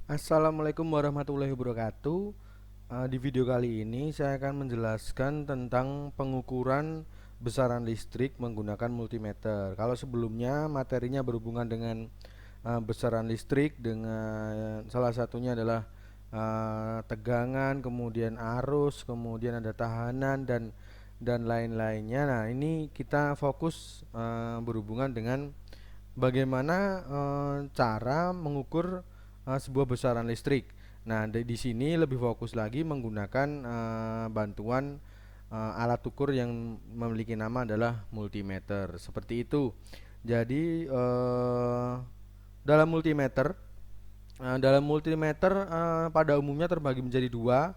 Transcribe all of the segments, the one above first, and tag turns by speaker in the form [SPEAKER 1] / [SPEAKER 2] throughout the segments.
[SPEAKER 1] Assalamualaikum warahmatullahi wabarakatuh. Di video kali ini saya akan menjelaskan tentang pengukuran besaran listrik menggunakan multimeter. Kalau sebelumnya materinya berhubungan dengan besaran listrik dengan salah satunya adalah tegangan, kemudian arus, kemudian ada tahanan dan lain-lainnya. Nah, ini kita fokus berhubungan dengan bagaimana cara mengukur sebuah besaran listrik. Nah, di sini lebih fokus lagi menggunakan bantuan alat ukur yang memiliki nama adalah multimeter. Seperti itu. Jadi dalam multimeter pada umumnya terbagi menjadi dua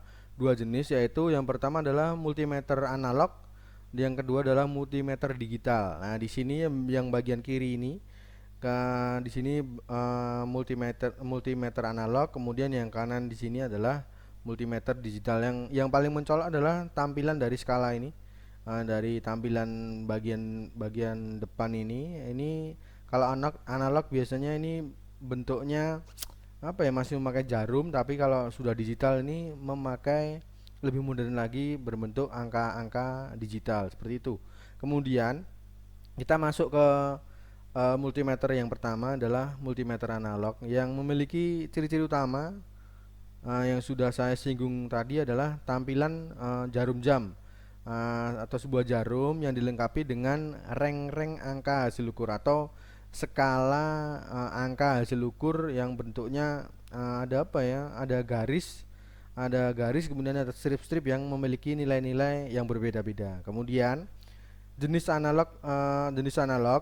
[SPEAKER 1] jenis, yaitu yang pertama adalah multimeter analog, yang kedua adalah multimeter digital. Nah, di sini yang bagian kiri ini di sini multimeter analog, kemudian yang kanan di sini adalah multimeter digital. Yang paling mencolok adalah tampilan dari skala ini. Dari tampilan bagian bagian depan ini kalau analog biasanya ini bentuknya apa ya, masih memakai jarum, tapi kalau sudah digital ini memakai lebih modern lagi, berbentuk angka-angka digital seperti itu. Kemudian kita masuk ke multimeter. Yang pertama adalah multimeter analog yang memiliki ciri-ciri utama yang sudah saya singgung tadi adalah tampilan jarum jam atau sebuah jarum yang dilengkapi dengan reng-reng angka hasil ukur atau skala angka hasil ukur yang bentuknya ada apa ya? Ada garis, kemudian ada strip-strip yang memiliki nilai-nilai yang berbeda-beda. Kemudian jenis analog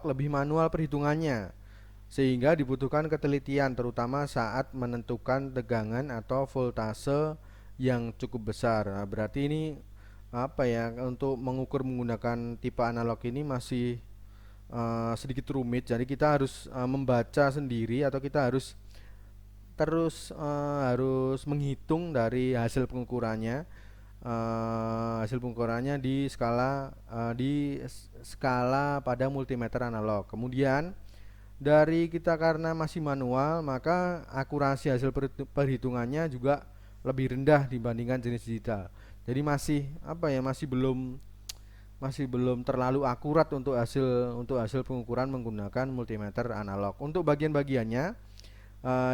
[SPEAKER 1] lebih manual perhitungannya, sehingga dibutuhkan ketelitian terutama saat menentukan tegangan atau voltase yang cukup besar. Nah, berarti ini apa ya, untuk mengukur menggunakan tipe analog ini masih sedikit rumit. Jadi kita harus membaca sendiri atau kita harus menghitung dari hasil pengukurannya di skala pada multimeter analog. Kemudian dari kita karena masih manual, maka akurasi hasil perhitungannya juga lebih rendah dibandingkan jenis digital. Jadi masih apa ya, masih belum terlalu akurat untuk hasil pengukuran menggunakan multimeter analog. Untuk bagian-bagiannya,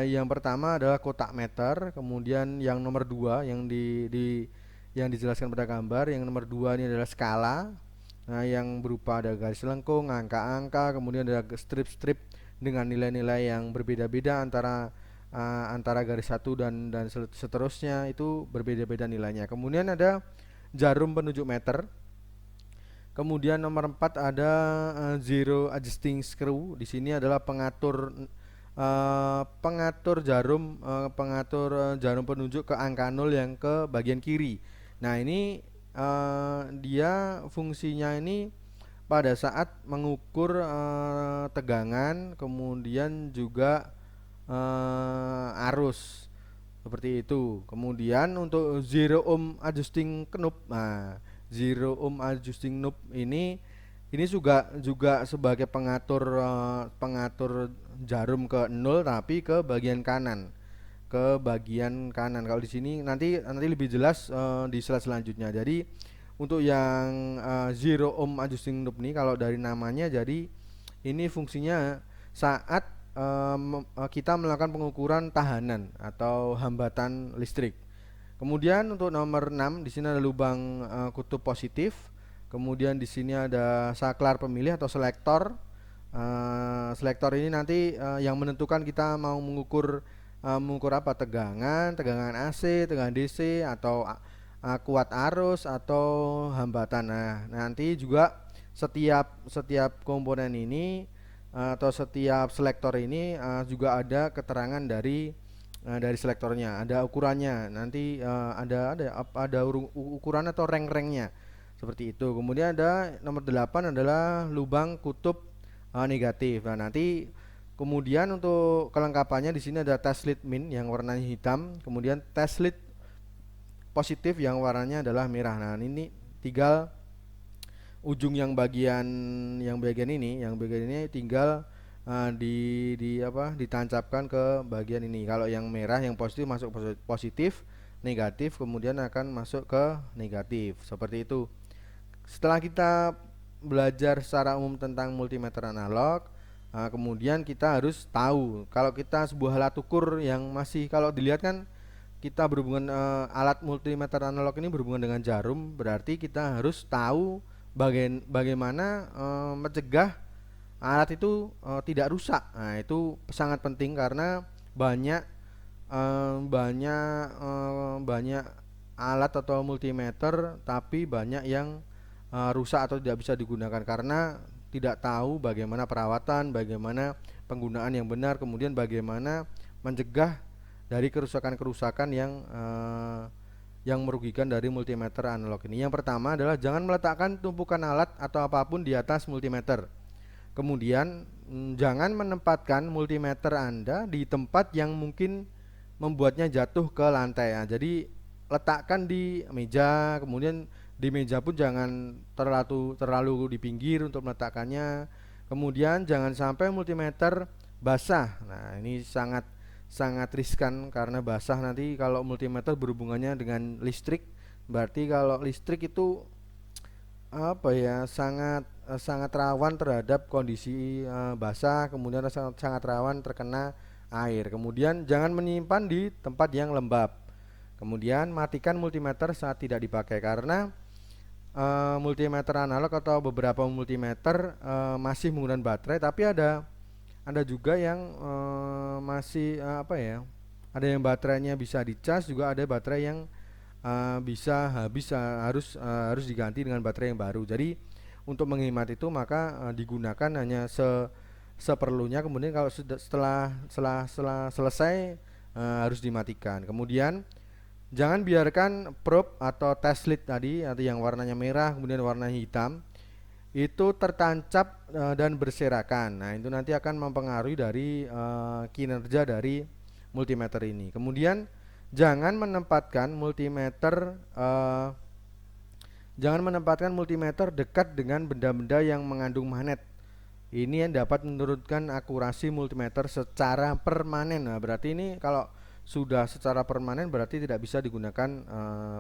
[SPEAKER 1] yang pertama adalah kotak meter, kemudian yang nomor dua yang dijelaskan pada gambar, yang nomor dua ini adalah skala. Nah, yang berupa ada garis lengkung, angka-angka, kemudian ada strip-strip dengan nilai-nilai yang berbeda-beda antara garis satu dan seterusnya, itu berbeda-beda nilainya. Kemudian ada jarum penunjuk meter. Kemudian nomor 4 ada zero adjusting screw. Di sini adalah pengatur jarum penunjuk ke angka 0 yang ke bagian kiri. Nah, ini dia fungsinya ini pada saat mengukur tegangan, kemudian juga arus seperti itu. Kemudian untuk zero ohm adjusting knob. Nah, zero ohm adjusting knob ini juga sebagai pengatur jarum ke nol, tapi ke bagian kanan. Kalau di sini nanti lebih jelas di slide selanjutnya. Jadi untuk yang zero ohm adjusting knob ini, kalau dari namanya, jadi ini fungsinya saat kita melakukan pengukuran tahanan atau hambatan listrik. Kemudian untuk nomor 6 di sini ada lubang kutub positif. Kemudian di sini ada saklar pemilih atau selektor. Selektor ini nanti yang menentukan kita mau mengukur apa, tegangan AC, tegangan DC, atau kuat arus atau hambatan. Nah, nanti juga setiap komponen ini atau setiap selektor ini juga ada keterangan dari selektornya, ada ukurannya. Nanti ada ukuran atau reng-rengnya seperti itu. Kemudian ada nomor 8 adalah lubang kutub negatif. Nah, nanti kemudian untuk kelengkapannya di sini ada test lead min yang warnanya hitam, kemudian test lead positif yang warnanya adalah merah. Nah, ini tinggal ujung yang bagian ini tinggal ditancapkan ke bagian ini. Kalau yang merah yang positif masuk positif, negatif kemudian akan masuk ke negatif. Seperti itu. Setelah kita belajar secara umum tentang multimeter analog, kemudian kita harus tahu kalau kita sebuah alat ukur yang masih, kalau dilihat kan kita berhubungan, alat multimeter analog ini berhubungan dengan jarum, berarti kita harus tahu bagaimana mencegah alat itu tidak rusak. Nah, itu sangat penting karena banyak banyak alat atau multimeter tapi banyak yang rusak atau tidak bisa digunakan karena tidak tahu bagaimana perawatan, bagaimana penggunaan yang benar, kemudian bagaimana mencegah dari kerusakan-kerusakan yang merugikan dari multimeter analog ini. Yang pertama adalah jangan meletakkan tumpukan alat atau apapun di atas multimeter. Kemudian jangan menempatkan multimeter Anda di tempat yang mungkin membuatnya jatuh ke lantai. Nah, jadi letakkan di meja, kemudian di meja pun jangan terlalu di pinggir untuk meletakkannya. Kemudian jangan sampai multimeter basah. Nah, ini sangat sangat riskan karena basah nanti kalau multimeter berhubungannya dengan listrik. Berarti kalau listrik itu sangat rawan terhadap kondisi basah, kemudian sangat rawan terkena air. Kemudian jangan menyimpan di tempat yang lembab. Kemudian matikan multimeter saat tidak dipakai karena multimeter analog atau beberapa multimeter masih menggunakan baterai, tapi ada juga yang masih ada yang baterainya bisa dicas, juga ada baterai yang bisa habis, harus diganti dengan baterai yang baru. Jadi untuk menghemat itu maka digunakan hanya seperlunya. Kemudian kalau setelah selesai harus dimatikan. Kemudian jangan biarkan probe atau test lead tadi atau yang warnanya merah kemudian warnanya hitam itu tertancap dan berserakan. Nah, itu nanti akan mempengaruhi dari kinerja dari multimeter ini. Kemudian jangan menempatkan multimeter dekat dengan benda-benda yang mengandung magnet. Ini yang dapat menurunkan akurasi multimeter secara permanen. Nah, berarti ini kalau sudah secara permanen berarti tidak bisa digunakan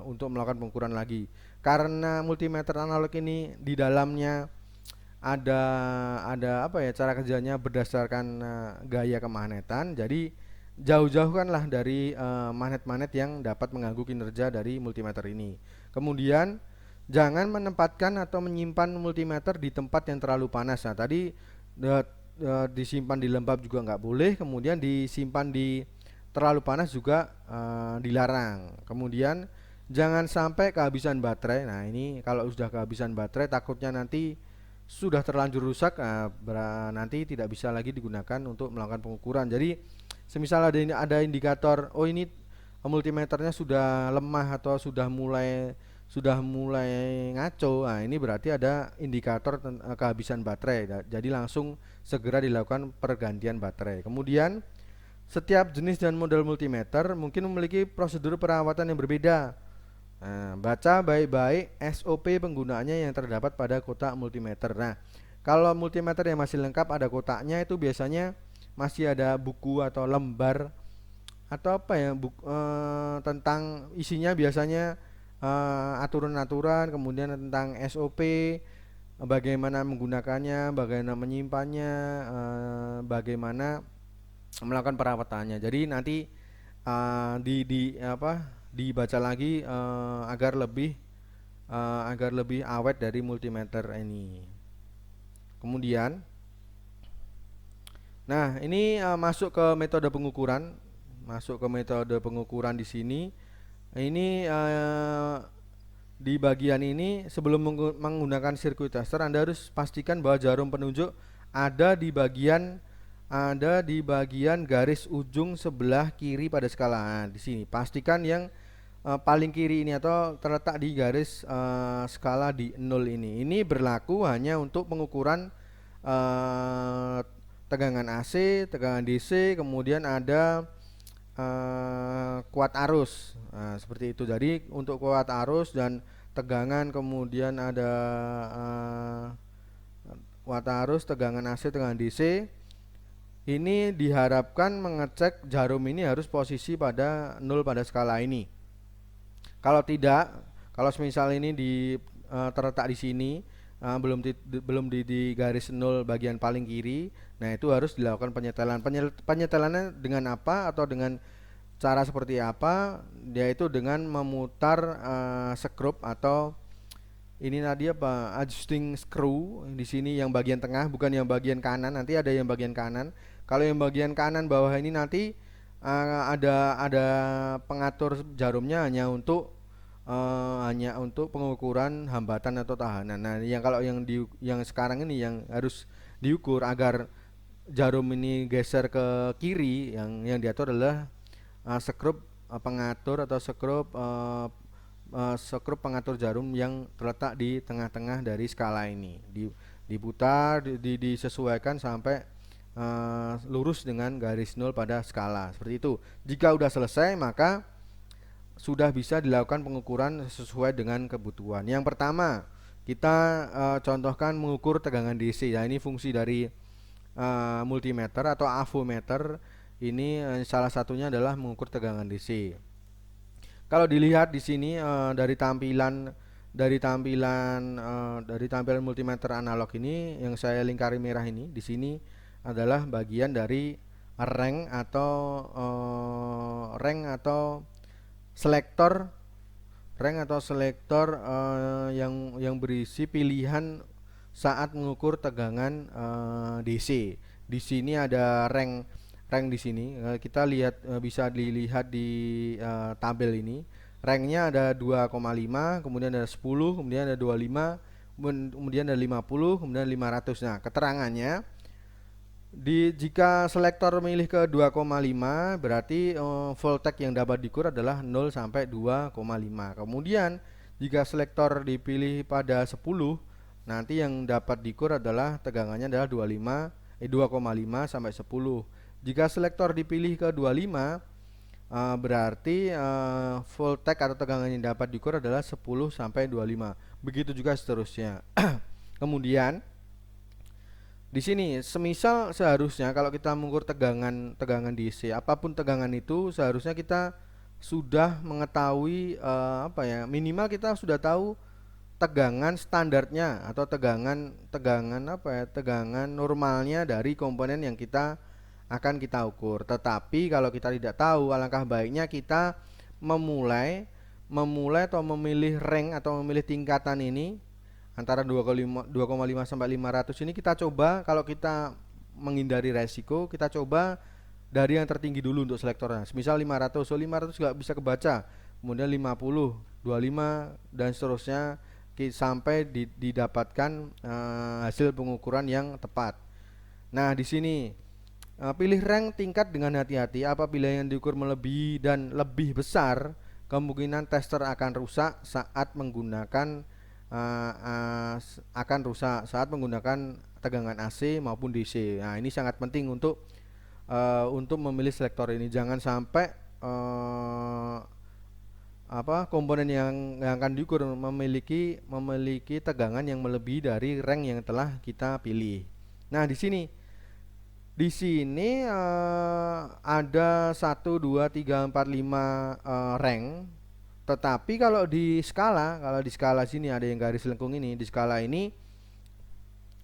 [SPEAKER 1] untuk melakukan pengukuran lagi. Karena multimeter analog ini di dalamnya ada cara kerjanya berdasarkan gaya kemagnetan. Jadi jauh-jauhkanlah dari magnet-magnet yang dapat mengganggu kinerja dari multimeter ini. Kemudian jangan menempatkan atau menyimpan multimeter di tempat yang terlalu panas. Nah, tadi disimpan di lembab juga nggak boleh. Kemudian disimpan di terlalu panas juga dilarang. Kemudian jangan sampai kehabisan baterai. Nah, ini kalau sudah kehabisan baterai takutnya nanti sudah terlanjur rusak, nanti tidak bisa lagi digunakan untuk melakukan pengukuran. Jadi semisal ada indikator, oh ini multimeternya sudah lemah atau sudah mulai ngaco, nah ini berarti ada indikator kehabisan baterai. Jadi langsung segera dilakukan pergantian baterai. Kemudian setiap jenis dan model multimeter mungkin memiliki prosedur perawatan yang berbeda. Nah, baca baik-baik SOP penggunaannya yang terdapat pada kotak multimeter. Nah, kalau multimeter yang masih lengkap ada kotaknya itu biasanya masih ada buku atau lembar atau tentang isinya biasanya aturan-aturan, kemudian tentang SOP, bagaimana menggunakannya, bagaimana menyimpannya, bagaimana melakukan perawatannya. Jadi nanti dibaca lagi agar lebih awet dari multimeter ini. Kemudian nah, ini masuk ke metode pengukuran. Di sini. Ini di bagian ini sebelum menggunakan sirkuit tester Anda harus pastikan bahwa jarum penunjuk ada di bagian garis ujung sebelah kiri pada skala. Nah, di sini pastikan yang paling kiri ini atau terletak di garis skala di 0 ini. Ini berlaku hanya untuk pengukuran tegangan AC, tegangan DC, kemudian ada kuat arus. Nah, seperti itu. Jadi untuk kuat arus dan tegangan, kemudian ada kuat arus, tegangan AC, tegangan DC. Ini diharapkan mengecek jarum ini harus posisi pada 0 pada skala ini. Kalau tidak, kalau misal ini terletak di sini, belum di garis 0 bagian paling kiri, nah itu harus dilakukan penyetelan. Penyetelannya dengan apa atau dengan cara seperti apa? Yaitu dengan memutar skrup atau ini tadi apa, adjusting screw di sini yang bagian tengah, bukan yang bagian kanan. Nanti ada yang bagian kanan. Kalau yang bagian kanan bawah ini nanti ada pengatur jarumnya hanya untuk pengukuran hambatan atau tahanan. Nah, kalau yang sekarang ini yang harus diukur agar jarum ini geser ke kiri, yang diatur adalah skrup pengatur atau skrup pengatur jarum yang terletak di tengah-tengah dari skala ini. Diputar, disesuaikan sampai lurus dengan garis 0 pada skala. Seperti itu. Jika sudah selesai, maka sudah bisa dilakukan pengukuran sesuai dengan kebutuhan. Yang pertama, kita contohkan mengukur tegangan DC. Ya, ini fungsi dari multimeter atau avometer. Ini salah satunya adalah mengukur tegangan DC. Kalau dilihat di sini dari tampilan multimeter analog ini yang saya lingkari merah ini, di sini adalah bagian dari reng atau selektor yang berisi pilihan saat mengukur tegangan DC. Di sini ada reng di sini. Kita lihat, bisa dilihat di tabel ini. Rengnya ada 2,5, kemudian ada 10, kemudian ada 25, kemudian ada 50, kemudian 500. Nah, keterangannya jika selektor memilih ke 2,5 berarti voltage yang dapat diukur adalah 0 sampai 2,5. Kemudian jika selektor dipilih pada 10, nanti yang dapat diukur adalah tegangannya adalah 2,5 sampai 10. Jika selektor dipilih ke 25, berarti voltage atau tegangan yang dapat diukur adalah 10 sampai 25. Begitu juga seterusnya. Kemudian di sini semisal seharusnya kalau kita mengukur tegangan DC, apapun tegangan itu seharusnya kita sudah mengetahui minimal kita sudah tahu tegangan standarnya atau tegangan normalnya dari komponen yang akan kita ukur. Tetapi kalau kita tidak tahu, alangkah baiknya kita memulai atau memilih rank atau memilih tingkatan ini antara 2,5 sampai 500 ini. Kita coba, kalau kita menghindari resiko, kita coba dari yang tertinggi dulu untuk selektornya. Misal 500 nggak bisa kebaca, kemudian 50, 25 dan seterusnya sampai didapatkan hasil pengukuran yang tepat. Nah, di sini pilih rank tingkat dengan hati-hati. Apabila yang diukur melebihi dan lebih besar, kemungkinan tester akan rusak saat menggunakan tegangan AC maupun DC. Nah, ini sangat penting untuk memilih selektor ini. Jangan sampai komponen yang akan diukur memiliki tegangan yang melebihi dari rank yang telah kita pilih. Nah, di sini ada 1, 2, 3, 4, 5 rank. Tetapi kalau di skala sini ada yang garis lengkung ini.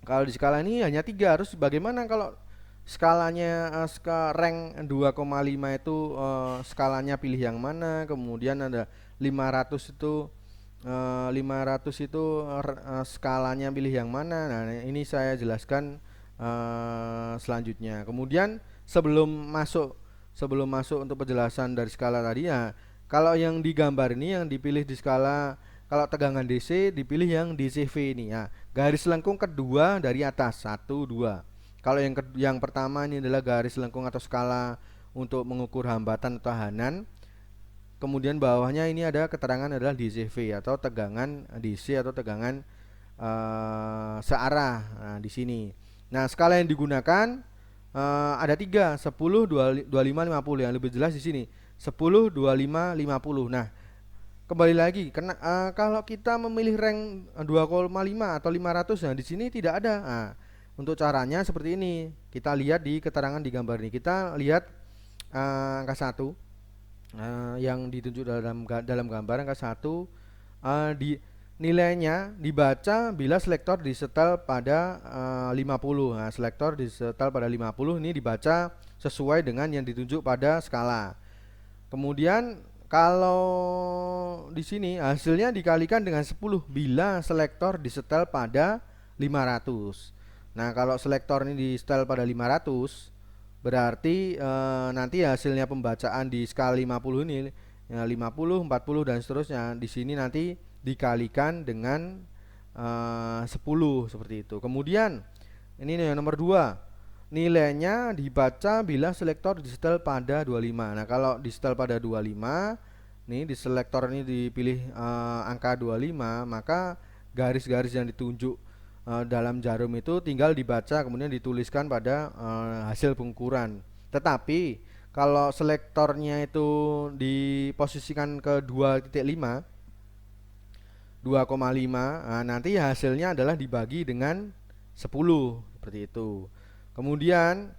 [SPEAKER 1] Kalau di skala ini hanya 3. Harus bagaimana kalau skalanya rank 2,5 itu skalanya pilih yang mana? Kemudian ada 500 itu skalanya pilih yang mana? Nah, ini saya jelaskan selanjutnya. Kemudian sebelum masuk untuk penjelasan dari skala tadi ya, kalau yang digambar ini yang dipilih di skala, kalau tegangan DC dipilih yang DCV ini ya, garis lengkung kedua dari atas 1, 2. Kalau yang pertama ini adalah garis lengkung atau skala untuk mengukur hambatan atau tahanan. Kemudian bawahnya ini ada keterangan adalah DCV atau tegangan DC atau tegangan searah. Nah, di sini. Nah, skala yang digunakan ada 3, 10, 25, 50. Yang lebih jelas di sini 10, 25, 50. Nah, kembali lagi kalau kita memilih rank 2,5 atau 500, nah di sini tidak ada. Nah, Untuk caranya seperti ini. Kita lihat di keterangan di gambar ini. Kita lihat angka 1 yang ditunjuk dalam gambar angka 1, di nilainya dibaca bila selektor disetel pada 50. Nah, selektor disetel pada 50 ini dibaca sesuai dengan yang ditunjuk pada skala. Kemudian kalau di sini hasilnya dikalikan dengan 10 bila selektor disetel pada 500. Nah, kalau selektor ini disetel pada 500 berarti nanti hasilnya pembacaan di skala 50 ini ya, 50, 40 dan seterusnya di sini nanti dikalikan dengan 10 seperti itu. Kemudian ini yang nomor 2, nilainya dibaca bila selektor disetel pada 25. Nah, kalau disetel pada 25 nih, di selektor ini dipilih angka 25, maka garis-garis yang ditunjuk dalam jarum itu tinggal dibaca kemudian dituliskan pada hasil pengukuran. Tetapi kalau selektornya itu diposisikan ke 2,5, nanti hasilnya adalah dibagi dengan 10 seperti itu. Kemudian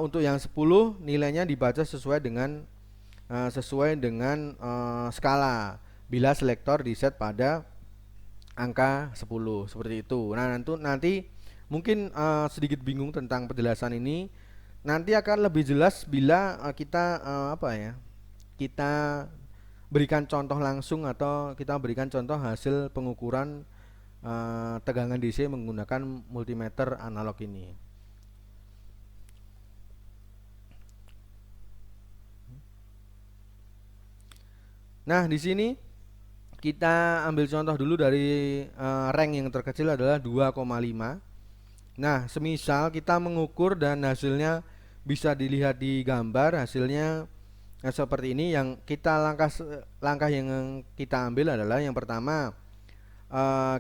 [SPEAKER 1] untuk yang 10 nilainya dibaca sesuai dengan skala bila selektor diset pada angka 10 seperti itu. Nah, nanti mungkin sedikit bingung tentang penjelasan ini. Nanti akan lebih jelas bila kita kita berikan contoh langsung atau kita berikan contoh hasil pengukuran tegangan DC menggunakan multimeter analog ini. Nah, di sini kita ambil contoh dulu dari rank yang terkecil adalah 2,5. Nah, semisal kita mengukur dan hasilnya bisa dilihat di gambar, hasilnya seperti ini. Yang kita langkah yang kita ambil adalah yang pertama,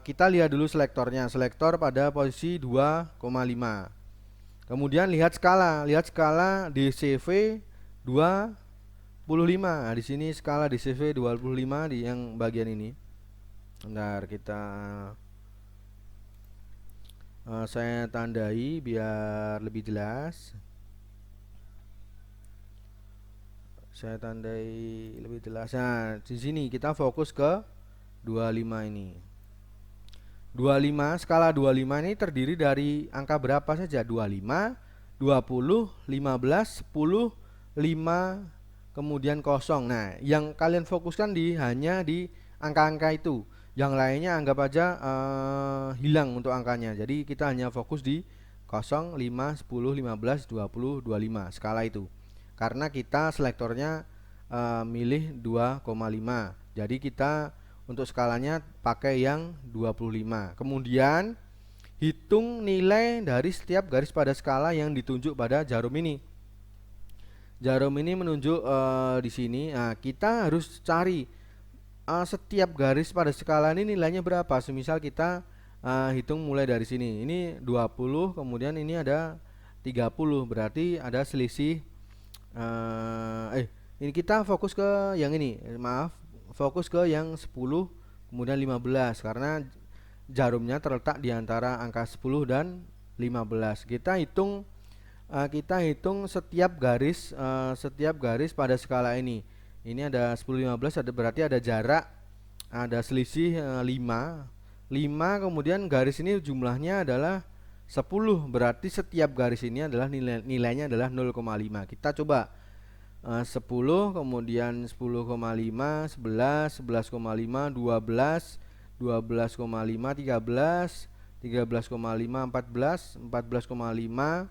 [SPEAKER 1] kita lihat dulu selektornya. Selektor pada posisi 2,5. Kemudian lihat skala DCV 25. Nah, di sini skala DCV 25 di yang bagian ini. Bentar, saya tandai biar lebih jelas. Nah, di sini kita fokus ke 25 ini. 25, skala 25 ini terdiri dari angka berapa saja? 25, 20, 15, 10, 5, kemudian 0. Nah, yang kalian fokuskan hanya di angka-angka itu. Yang lainnya anggap aja hilang untuk angkanya. Jadi kita hanya fokus di 0, 5, 10, 15, 20, 25 skala itu. Karena kita selektornya milih 2,5. Jadi kita untuk skalanya pakai yang 25. Kemudian hitung nilai dari setiap garis pada skala yang ditunjuk pada jarum ini. Jarum ini menunjuk di sini. Nah, kita harus cari setiap garis pada skala ini nilainya berapa. Semisal kita hitung mulai dari sini. Ini 20, kemudian ini ada 30. Berarti ada selisih ini kita fokus ke yang ini. Fokus ke yang 10 kemudian 15 karena jarumnya terletak di antara angka 10 dan 15. Kita hitung setiap garis pada skala ini. Ini ada 10 15, berarti ada jarak, ada selisih 5. Kemudian garis ini jumlahnya adalah 10, berarti setiap garis ini adalah nilainya adalah 0,5. Kita coba 10, kemudian 10,5, 11, 11,5, 12, 12,5, 13, 13,5, 14, 14,5,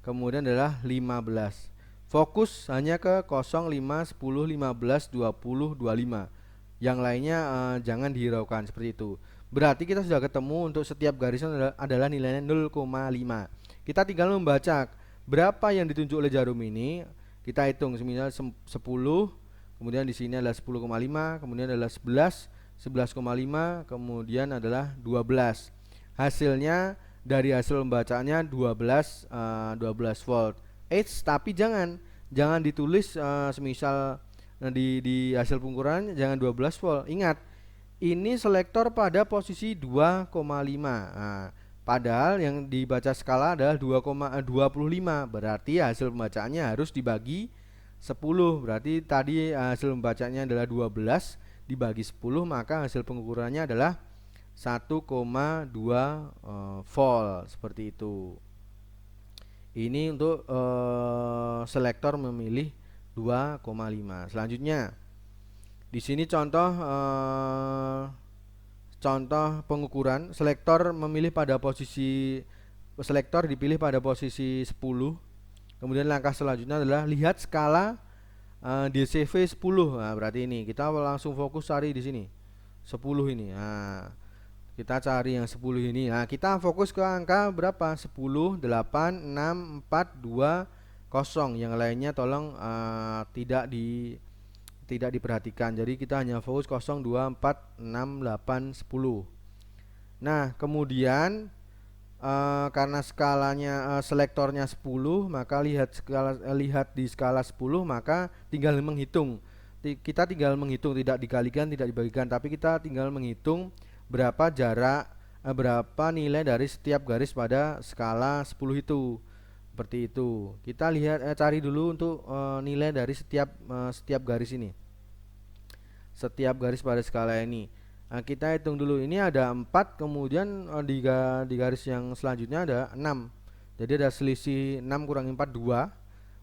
[SPEAKER 1] kemudian adalah 15. Fokus hanya ke 0, 5, 10, 15, 20, 25. Yang lainnya jangan dihiraukan seperti itu. Berarti kita sudah ketemu untuk setiap garisnya adalah nilainya 0,5. Kita tinggal membaca berapa yang ditunjuk oleh jarum ini. Kita hitung semisal 10, kemudian di sini adalah 10,5, kemudian adalah 11, 11,5, kemudian adalah 12. Hasilnya dari hasil pembacaannya 12 volt. Tapi jangan ditulis semisal di hasil pengukuran jangan 12 volt. Ingat, ini selektor pada posisi 2,5. Nah, Padahal yang dibaca skala adalah 2,25, berarti hasil pembacaannya harus dibagi 10. Berarti tadi hasil pembacanya adalah 12 dibagi 10, maka hasil pengukurannya adalah 1,2 volt seperti itu. Ini untuk selektor memilih 2,5. Selanjutnya di sini contoh pengukuran selektor dipilih pada posisi 10. Kemudian langkah selanjutnya adalah lihat skala DCV 10. Nah, berarti ini kita langsung fokus cari di sini 10 ini. Nah, kita cari yang 10 ini. Nah, kita fokus ke angka berapa? 10, 8, 6, 4, 2, 0. Yang lainnya tolong tidak diperhatikan. Jadi kita hanya fokus 0, 2, 4, 6, 8, 10. Nah, kemudian karena skalanya selektornya 10, maka lihat di skala 10, maka tinggal menghitung. Kita tinggal menghitung, tidak dikalikan, tidak dibagikan, tapi kita tinggal menghitung berapa jarak berapa nilai dari setiap garis pada skala 10 itu. Seperti itu. Kita lihat cari dulu untuk nilai dari setiap garis ini. Setiap garis pada skala ini. Nah, kita hitung dulu. Ini ada 4, kemudian di garis yang selanjutnya ada 6. Jadi ada selisih 6 kurangi 4 2.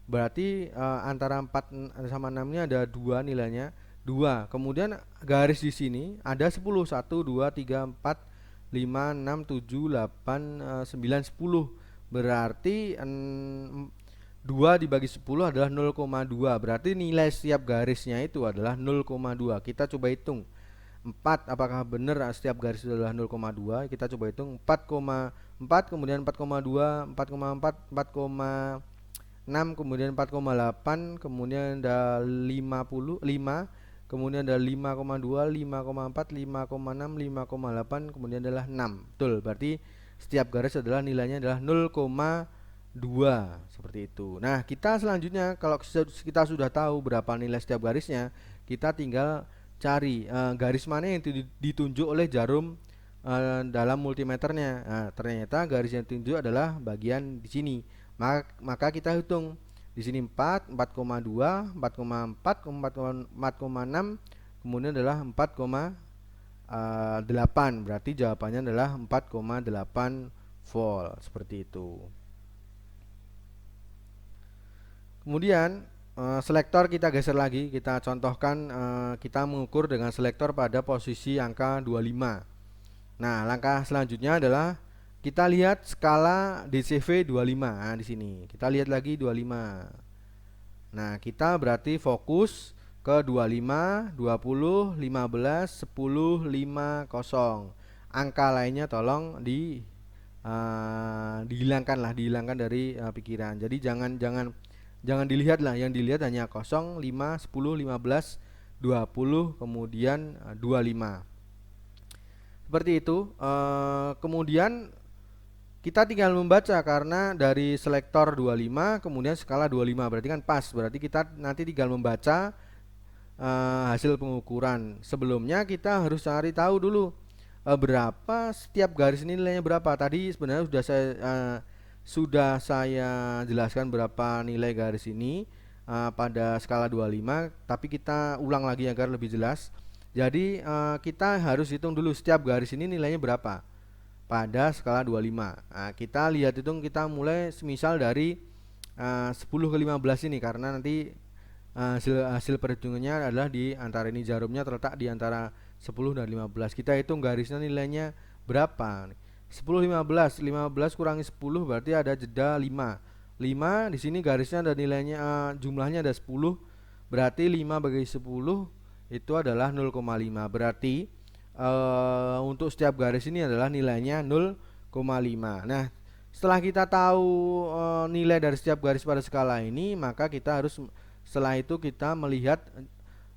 [SPEAKER 1] Berarti antara 4 sama 6 ini ada 2 nilainya. 2. Kemudian garis di sini ada 10. 1 2 3 4 5 6 7 8 9 10. Berarti 2 dibagi 10 adalah 0,2. Berarti nilai setiap garisnya itu adalah 0,2. Kita coba hitung 4, apakah benar setiap garis itu adalah 0,2. Kita coba hitung 4,4, kemudian 4,2, 4,4, 4,6, kemudian 4,8, kemudian ada 55, kemudian ada 5,2, 5,4, 5,6, 5,8, kemudian adalah 6. Betul, berarti setiap garis adalah nilainya adalah 0,2 seperti itu. Nah, kita selanjutnya kalau kita sudah tahu berapa nilai setiap garisnya, kita tinggal cari garis mana yang ditunjuk oleh jarum dalam multimeternya. Nah, ternyata garis yang ditunjuk adalah bagian di sini. Maka kita hitung di sini 4, 4,2, 4,4, 4,6, kemudian adalah 4,8. Berarti jawabannya adalah 4,8 volt seperti itu. Kemudian selektor kita geser lagi, kita contohkan kita mengukur dengan selektor pada posisi angka 25. Nah, langkah selanjutnya adalah kita lihat skala DCV 25. Nah, di sini kita lihat lagi 25. Nah, kita berarti fokus ke 25, 20, 15, 10, 5, 0. Angka lainnya tolong dihilangkan dari pikiran. Jadi jangan dilihat lah, yang dilihat hanya 0, 5, 10, 15, 20, kemudian 25. Seperti itu. Kemudian kita tinggal membaca karena dari selektor 25 kemudian skala 25, berarti kan pas. Berarti kita nanti tinggal membaca hasil pengukuran. Sebelumnya kita harus cari tahu dulu berapa setiap garis ini nilainya berapa. Tadi sebenarnya sudah saya jelaskan berapa nilai garis ini pada skala 25, tapi kita ulang lagi agar lebih jelas. Jadi kita harus hitung dulu setiap garis ini nilainya berapa pada skala 25. Nah, kita lihat hitung, kita mulai semisal dari 10 ke 15 ini, karena nanti hasil perhitungannya adalah di antara ini, jarumnya terletak di antara 10 dan 15. Kita hitung garisnya nilainya berapa. 10, 15, 15 kurangi 10 berarti ada jeda 5. 5 di sini garisnya ada nilainya, jumlahnya ada 10. Berarti 5 bagi 10 itu adalah 0,5. Berarti untuk setiap garis ini adalah nilainya 0,5. Nah, setelah kita tahu nilai dari setiap garis pada skala ini, maka kita harus setelah itu kita melihat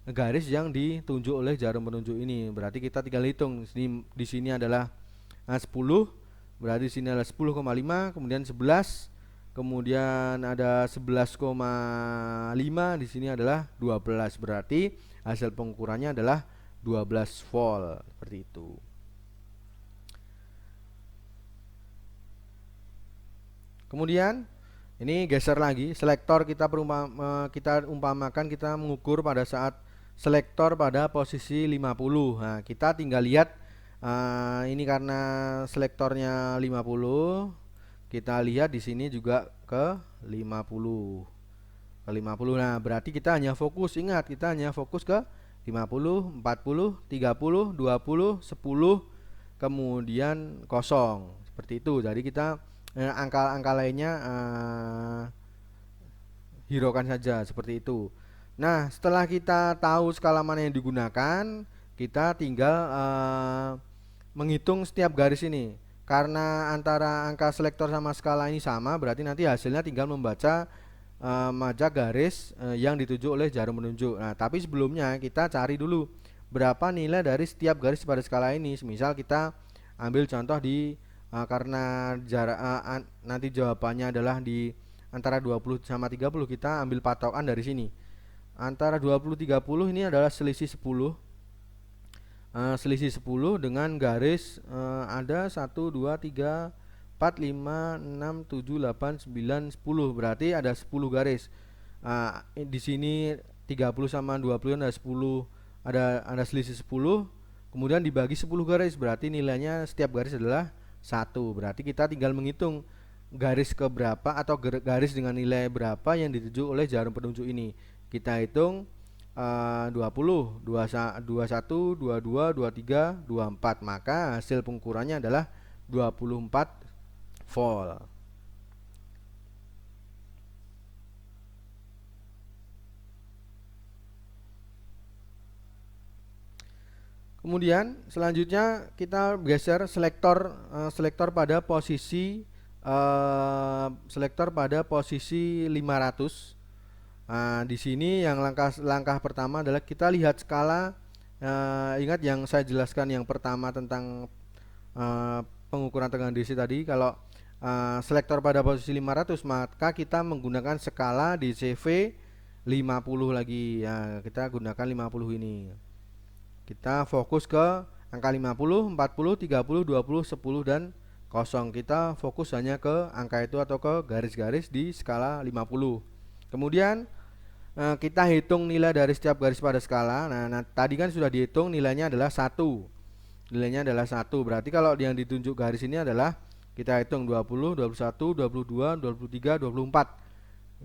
[SPEAKER 1] garis yang ditunjuk oleh jarum penunjuk ini. Berarti kita tinggal hitung. Di sini adalah 10, berarti di sini adalah 10,5, kemudian 11, kemudian ada 11,5, di sini adalah 12. Berarti hasil pengukurannya adalah 12 volt seperti itu. Kemudian ini geser lagi, selektor kita umpamakan kita mengukur pada saat selektor pada posisi 50. Nah, kita tinggal lihat ini karena selektornya 50, kita lihat di sini juga ke 50. Ke 50. Nah, berarti kita hanya fokus, ingat kita hanya fokus ke 50, 40, 30, 20, 10, kemudian kosong. Seperti itu. Jadi kita angka-angka lainnya hiraukan saja seperti itu. Nah, setelah kita tahu skala mana yang digunakan, kita tinggal menghitung setiap garis ini. Karena antara angka selektor sama skala ini sama, berarti nanti hasilnya tinggal membaca majak garis yang dituju oleh jarum penunjuk. Nah, tapi sebelumnya kita cari dulu berapa nilai dari setiap garis pada skala ini. Misal kita ambil contoh di karena jarak nanti jawabannya adalah di antara 20 sama 30, kita ambil patokan dari sini. Antara 20 30 ini adalah selisih 10. Selisih 10 dengan garis ada 1 2 3 4 5 6 7 8 9 10. Berarti ada 10 garis. Di sini 30 sama 20 ada 10, ada selisih 10. Kemudian dibagi 10 garis, berarti nilainya setiap garis adalah 1. Berarti kita tinggal menghitung garis ke berapa atau garis dengan nilai berapa yang dituju oleh jarum penunjuk ini. Kita hitung 20, 21, 22, 23, 24. Maka hasil pengukurannya adalah 24 volt. Kemudian selanjutnya kita geser selektor pada posisi 500. Nah, di sini yang langkah pertama adalah kita lihat skala. Ingat yang saya jelaskan yang pertama tentang pengukuran tegangan DC tadi. Kalau selektor pada posisi 500, maka kita menggunakan skala di CV 50 lagi. Ya, kita gunakan 50 ini. Kita fokus ke angka 50, 40, 30, 20, 10 dan 0. Kita fokus hanya ke angka itu atau ke garis-garis di skala 50. Kemudian kita hitung nilai dari setiap garis pada skala. Nah, tadi kan sudah dihitung nilainya adalah 1. Nilainya adalah 1. Berarti kalau yang ditunjuk garis ini adalah kita hitung 20, 21, 22, 23, 24.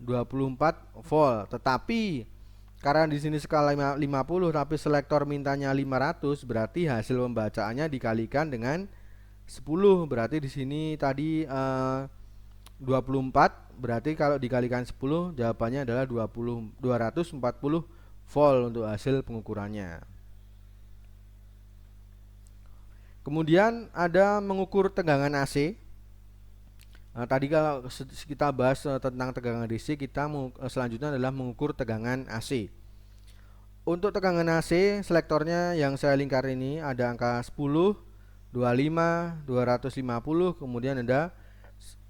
[SPEAKER 1] 24 volt. Tetapi karena di sini skala 50 tapi selektor mintanya 500, berarti hasil pembacaannya dikalikan dengan 10. Berarti di sini tadi 24, berarti kalau dikalikan 10 jawabannya adalah 240 volt untuk hasil pengukurannya. Kemudian ada mengukur tegangan AC. Tadi kalau kita bahas tentang tegangan DC, kita selanjutnya adalah mengukur tegangan AC. Untuk tegangan AC, selektornya yang saya lingkar ini ada angka 10, 25, 250, kemudian ada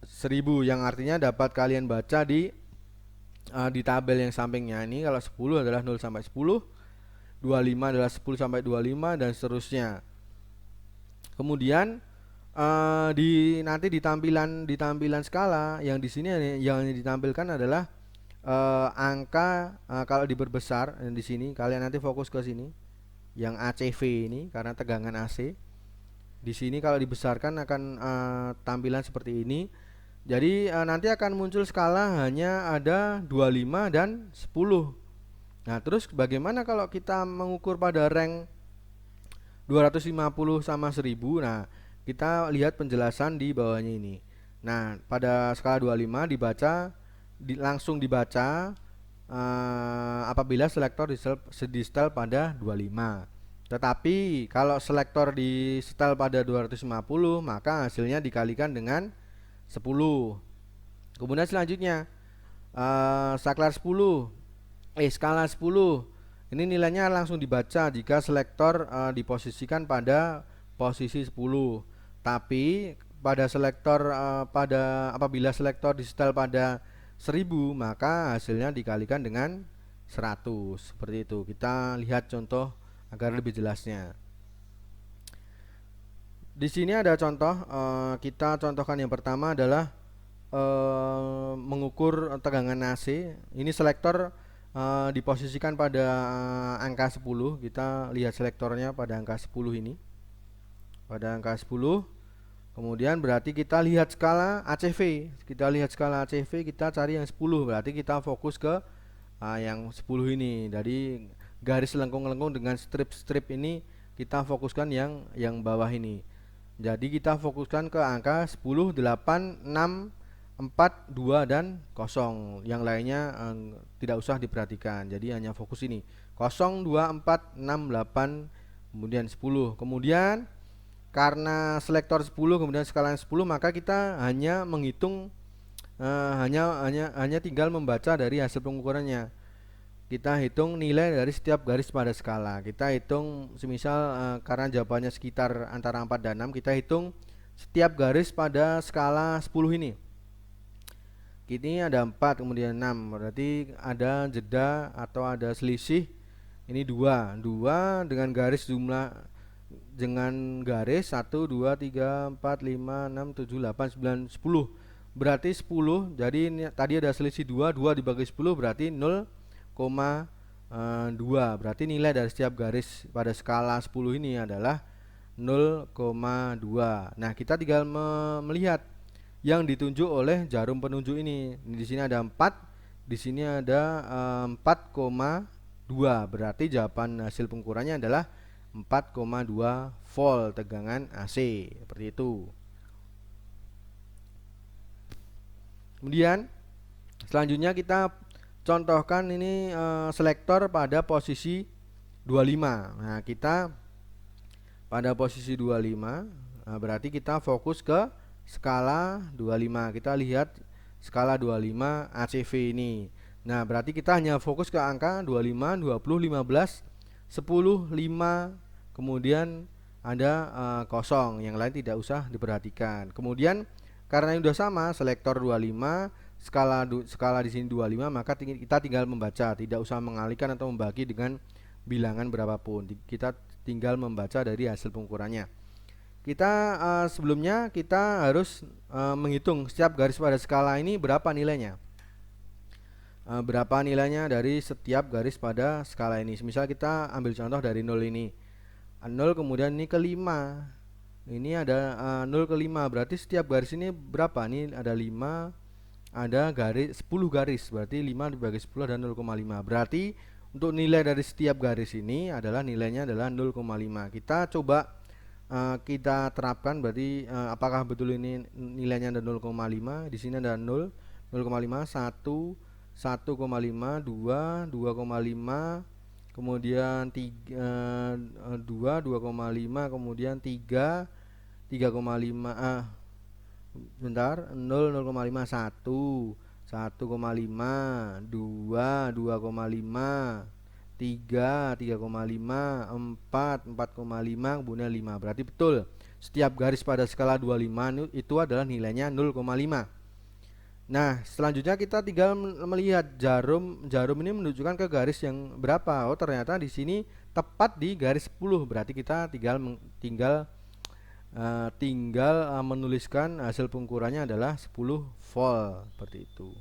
[SPEAKER 1] 1000, yang artinya dapat kalian baca di tabel yang sampingnya ini. Kalau 10 adalah 0 sampai 10, 25 adalah 10 sampai 25 dan seterusnya. Kemudian nanti di tampilan skala yang di sini yang ditampilkan adalah angka kalau diperbesar. Di sini kalian nanti fokus ke sini yang ACV ini karena tegangan AC. Di sini kalau dibesarkan akan tampilan seperti ini. Jadi nanti akan muncul skala hanya ada 25 dan 10. Nah, terus bagaimana kalau kita mengukur pada rank 250 sama 1000? Nah, kita lihat penjelasan di bawahnya ini. Nah, pada skala 25 langsung dibaca apabila selektor di setel pada 25. Tetapi kalau selektor di setel pada 250, maka hasilnya dikalikan dengan 10. Kemudian selanjutnya skala 10. Ini nilainya langsung dibaca jika selektor diposisikan pada posisi 10. Tapi pada selektor apabila selektor disetel pada 1000, maka hasilnya dikalikan dengan 100. Seperti itu. Kita lihat contoh agar lebih jelasnya. Di sini ada contoh, kita contohkan yang pertama adalah mengukur tegangan AC. Ini selektor diposisikan pada angka 10. Kita lihat selektornya pada angka 10 ini. Pada angka 10. Kemudian berarti kita lihat skala ACV. Kita lihat skala ACV, kita cari yang 10. Berarti kita fokus ke yang 10 ini. Dari garis lengkung-lengkung dengan strip-strip ini kita fokuskan yang bawah ini. Jadi kita fokuskan ke angka 10, 8, 6, 4, 2, dan 0. Yang lainnya tidak usah diperhatikan. Jadi hanya fokus ini 0, 2, 4, 6, 8, kemudian 10. Kemudian karena selektor 10 kemudian skala 10, maka kita hanya menghitung hanya tinggal membaca dari hasil pengukurannya. Kita hitung nilai dari setiap garis pada skala. Kita hitung semisal karena jawabannya sekitar antara 4 dan 6, kita hitung setiap garis pada skala 10 ini. Ini ada 4 kemudian 6, berarti ada jeda atau ada selisih. Ini 2 dengan garis jumlah, dengan garis 1, 2, 3, 4, 5, 6, 7, 8, 9, 10. Berarti 10. Jadi ini, tadi ada selisih 2 dibagi 10 berarti 0,2. Berarti nilai dari setiap garis pada skala 10 ini adalah 0,2. Nah, kita tinggal melihat yang ditunjuk oleh jarum penunjuk ini. Di sini ada 4, di sini ada 4,2. Berarti jawaban hasil pengukurannya adalah 4,2 volt tegangan AC. Seperti itu. Kemudian selanjutnya kita contohkan ini selektor pada posisi 25. Nah, kita pada posisi 25, berarti kita fokus ke skala 25. Kita lihat skala 25 ACV ini. Nah, berarti kita hanya fokus ke angka 25, 20, 15, 10, 5, kemudian ada 0. Yang lain tidak usah diperhatikan. Kemudian karena ini sudah sama, selektor 25, skala di sini 25, maka kita tinggal membaca, tidak usah mengalihkan atau membagi dengan bilangan berapapun. Kita tinggal membaca dari hasil pengukurannya. Kita sebelumnya kita harus menghitung setiap garis pada skala ini berapa nilainya. Berapa nilainya dari setiap garis pada skala ini. Misal kita ambil contoh dari 0 ini. 0 kemudian ini ke 5. Ini ada 0 ke 5, berarti setiap garis ini berapa? Ini ada 5, ada garis 10 garis, berarti 5 dibagi 10 ada 0,5. Berarti untuk nilai dari setiap garis ini adalah nilainya adalah 0,5. Kita coba kita terapkan, berarti apakah betul ini nilainya ada 0,5? Di sini ada 0, 0,5, 1, 1,5, 2, 2,5, kemudian 3, 2, 2,5, kemudian 3, 3,5, bentar, 0, 0,5, 1, 1,5, 2, 2,5, 3, 3,5, 4, 4,5, kemudian 5. Berarti betul setiap garis pada skala 25 itu adalah nilainya 0,5. Nah, selanjutnya kita tinggal melihat jarum ini menunjukkan ke garis yang berapa. Oh, ternyata di sini tepat di garis 10. Berarti kita tinggal menuliskan hasil pengukurannya adalah 10 volt, seperti itu.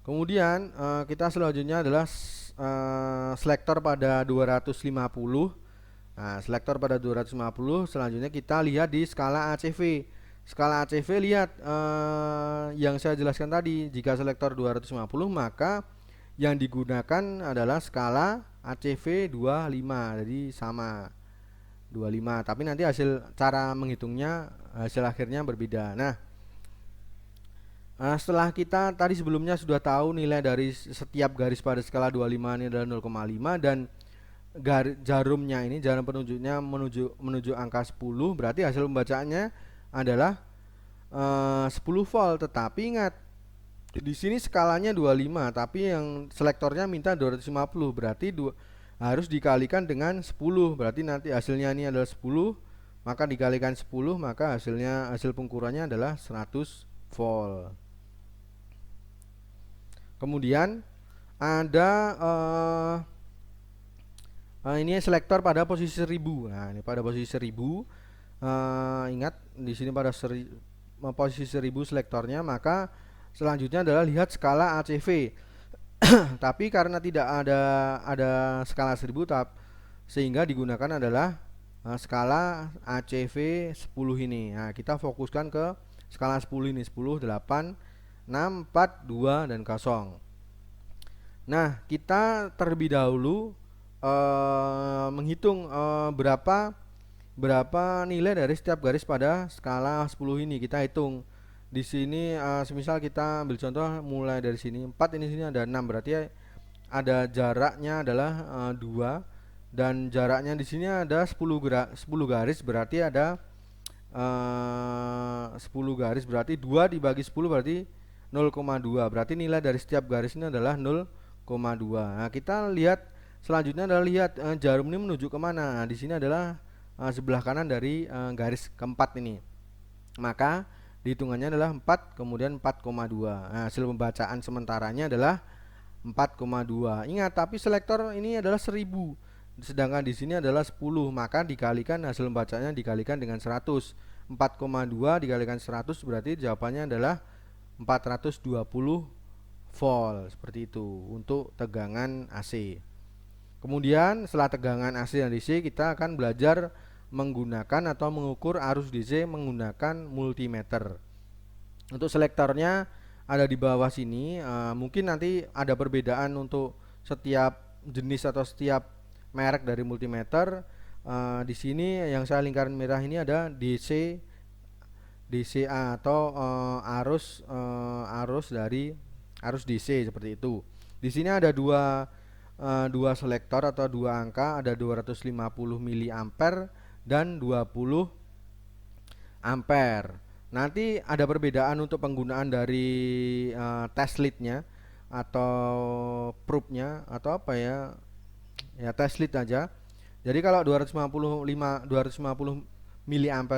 [SPEAKER 1] Kemudian kita selanjutnya adalah selektor pada 250. Nah, selektor pada 250 selanjutnya kita lihat di skala ACV. Skala ACV lihat yang saya jelaskan tadi. Jika selektor 250, maka yang digunakan adalah skala ACV 25. Jadi sama 25, tapi nanti hasil cara menghitungnya, hasil akhirnya berbeda. Nah, setelah kita tadi sebelumnya sudah tahu nilai dari setiap garis pada skala 25 ini adalah 0,5, dan jarumnya ini, jarum penunjuknya menuju angka 10, berarti hasil pembacaannya adalah 10 volt. Tetapi ingat, di sini skalanya 25, tapi yang selektornya minta 250, berarti harus dikalikan dengan 10. Berarti nanti hasilnya ini adalah 10, maka dikalikan 10, maka hasil pengukurannya adalah 100 volt. Kemudian ada ini selektor pada posisi 1000. Nah, ini pada posisi 1000. Ingat di sini pada posisi 1000 selektornya, maka selanjutnya adalah lihat skala ACV. Tapi karena tidak ada skala 1000 sehingga digunakan adalah skala ACV 10 ini. Nah, kita fokuskan ke skala 10 ini, 10, 8, 6, 4, 2, dan 0. Nah, kita terlebih dahulu menghitung berapa nilai dari setiap garis pada skala 10 ini. Kita hitung di sini, semisal kita ambil contoh mulai dari sini 4, ini sini ada 6, berarti ada jaraknya adalah 2, dan jaraknya di sini ada 10 garis, berarti ada 10 garis, berarti 2 dibagi 10 berarti 0,2, berarti nilai dari setiap garis ini adalah 0,2. Nah, kita lihat selanjutnya adalah lihat jarum ini menuju kemana. Nah, di sini adalah sebelah kanan dari garis keempat ini, maka dihitungannya adalah 4, kemudian 4,2. Nah, hasil pembacaan sementaranya adalah 4,2. Ingat, tapi selektor ini adalah 1000, sedangkan di sini adalah 10, maka dikalikan, hasil pembacanya dikalikan dengan 100. 4,2 dikalikan 100 berarti jawabannya adalah 420 volt, seperti itu untuk tegangan AC. Kemudian setelah tegangan AC dan DC, kita akan belajar menggunakan atau mengukur arus DC menggunakan multimeter. Untuk selektornya ada di bawah sini. Mungkin nanti ada perbedaan untuk setiap jenis atau setiap merek dari multimeter. Di sini yang saya lingkaran merah ini ada DC, DCA atau arus dari arus DC, seperti itu. Di sini ada dua selektor atau dua angka, ada 250 mA dan 20 ampere. Nanti ada perbedaan untuk penggunaan dari test lead-nya atau probe-nya atau apa ya test lead aja. Jadi kalau 250 mA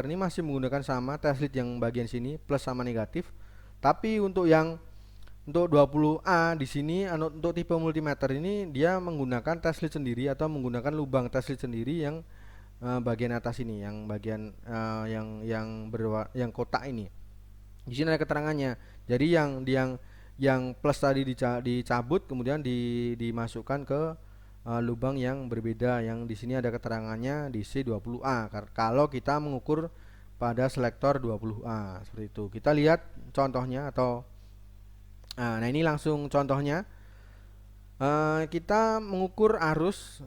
[SPEAKER 1] ini masih menggunakan sama test lead yang bagian sini plus sama negatif. Tapi untuk 20A di sini untuk tipe multimeter ini dia menggunakan test lead sendiri atau menggunakan lubang test lead sendiri yang bagian atas ini, yang bagian yang kotak ini. Di sini ada keterangannya. Jadi yang plus tadi dicabut, kemudian dimasukkan ke lubang yang berbeda, yang di sini ada keterangannya DC 20A kalau kita mengukur pada selektor 20A, seperti itu. Kita lihat contohnya atau nah ini langsung contohnya. Kita mengukur arus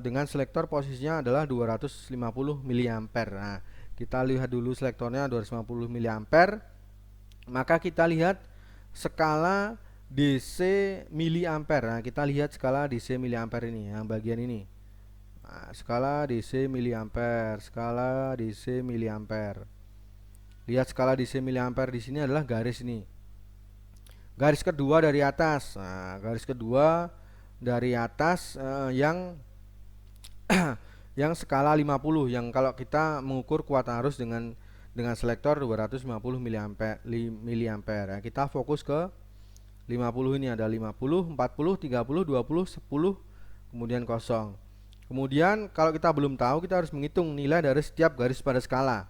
[SPEAKER 1] dengan selektor posisinya adalah 250 mA. Nah, kita lihat dulu selektornya 250 mA. Maka kita lihat skala DC miliampere. Nah, kita lihat skala DC miliampere ini yang bagian ini. Nah, skala DC miliampere, skala DC miliampere. Lihat skala DC miliampere di sini adalah garis ini. Garis kedua dari atas. Nah, garis kedua dari atas yang yang skala 50, yang kalau kita mengukur kuat arus dengan selektor 250 mA. Nah, kita fokus ke 50 ini, ada 50, 40, 30, 20, 10, kemudian 0. Kemudian kalau kita belum tahu, kita harus menghitung nilai dari setiap garis pada skala.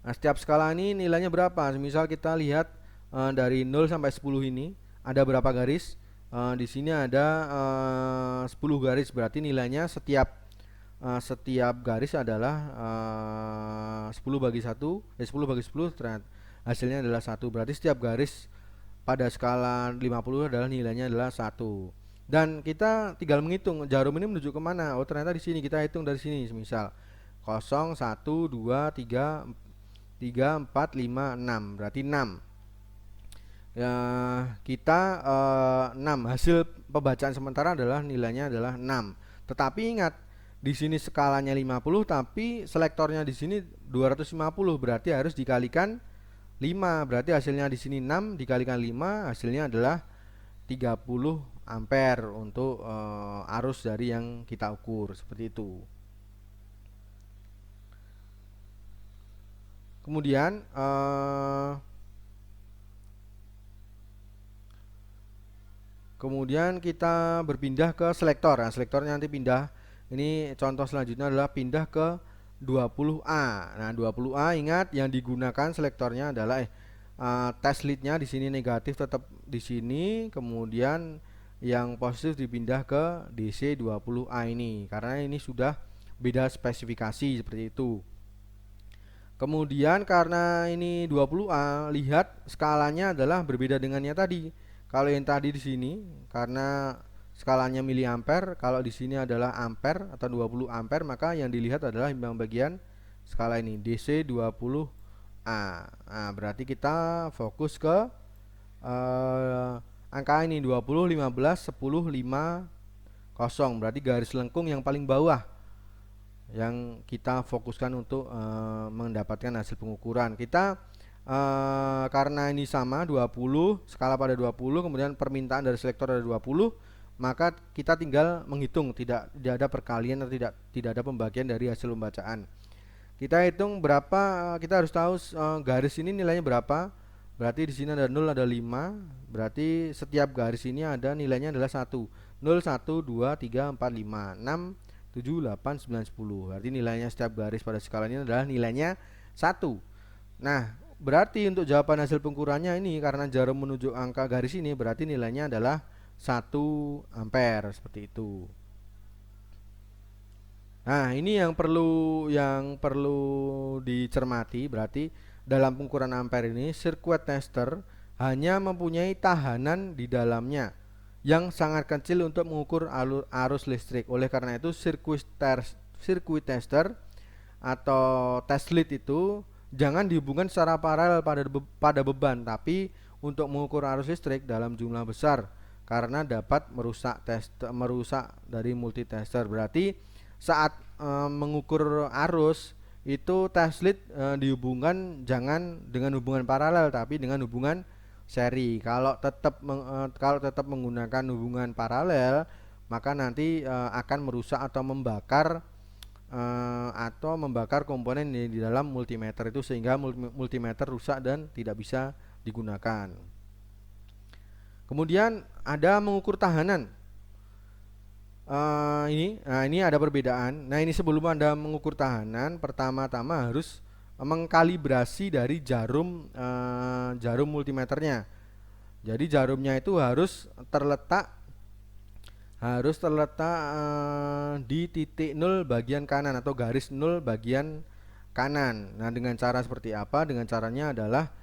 [SPEAKER 1] Nah, setiap skala ini nilainya berapa? Misal kita lihat dari 0 sampai 10 ini ada berapa garis? Di sini ada 10 garis, berarti nilainya setiap garis adalah 10 bagi 1, 10 bagi 10 hasilnya adalah 1. Berarti setiap garis pada skala 50 adalah nilainya adalah 1. Dan kita tinggal menghitung jarum ini menuju kemana. Oh, ternyata di sini kita hitung dari sini, misal 0, 1, 2, 3, 4, 5, 6, berarti 6. Ya, kita 6, hasil pembacaan sementara adalah nilainya adalah 6. Tetapi ingat, di sini skalanya 50 tapi selektornya di sini 250, berarti harus dikalikan 5. Berarti hasilnya di sini 6 dikalikan 5, hasilnya adalah 30 ampere untuk arus dari yang kita ukur, seperti itu. Kemudian kita berpindah ke selektor. Nah, selektornya nanti pindah. Ini contoh selanjutnya adalah pindah ke 20A. Nah, 20A ingat yang digunakan selektornya adalah test leadnya di sini negatif tetap di sini, kemudian yang positif dipindah ke DC 20A ini karena ini sudah beda spesifikasi seperti itu. Kemudian karena ini 20A, lihat skalanya adalah berbeda dengannya tadi. Kalau yang tadi di sini karena skalanya miliampere, kalau di sini adalah ampere atau 20 ampere, maka yang dilihat adalah yang bagian skala ini DC 20A. Nah, berarti kita fokus ke angka ini 20, 15, 10, 5, 0. Berarti garis lengkung yang paling bawah yang kita fokuskan untuk mendapatkan hasil pengukuran. Kita karena ini sama 20, skala pada 20, kemudian permintaan dari selektor ada 20, maka kita tinggal menghitung, tidak ada perkalian atau tidak ada pembagian dari hasil pembacaan. Kita hitung berapa, kita harus tahu garis ini nilainya berapa. Berarti di sini ada 0, ada 5. Berarti setiap garis ini ada nilainya adalah 1. 0, 1, 2, 3, 4, 5, 6, 7, 8, 9, 10. Berarti nilainya setiap garis pada skala ini adalah nilainya 1. Nah, berarti untuk jawaban hasil pengukurannya ini karena jarum menunjuk angka garis ini berarti nilainya adalah 1 ampere seperti itu. Nah, ini yang perlu dicermati. Berarti dalam pengukuran ampere ini sirkuit tester hanya mempunyai tahanan di dalamnya yang sangat kecil untuk mengukur arus listrik. Oleh karena itu sirkuit tester atau test lead itu jangan dihubungkan secara paralel pada beban, tapi untuk mengukur arus listrik dalam jumlah besar karena dapat merusak dari multitester. Berarti saat mengukur arus itu test lead dihubungkan jangan dengan hubungan paralel tapi dengan hubungan seri. Kalau tetap menggunakan hubungan paralel, maka nanti akan merusak atau membakar komponen di dalam multimeter itu sehingga multimeter rusak dan tidak bisa digunakan. Kemudian ada mengukur tahanan. Ini ada perbedaan. Nah, ini sebelum Anda mengukur tahanan, pertama-tama harus mengkalibrasi dari jarum multimeternya. Jadi jarumnya itu harus terletak di titik 0 bagian kanan atau garis 0 bagian kanan. Nah, dengan cara seperti apa? Dengan caranya adalah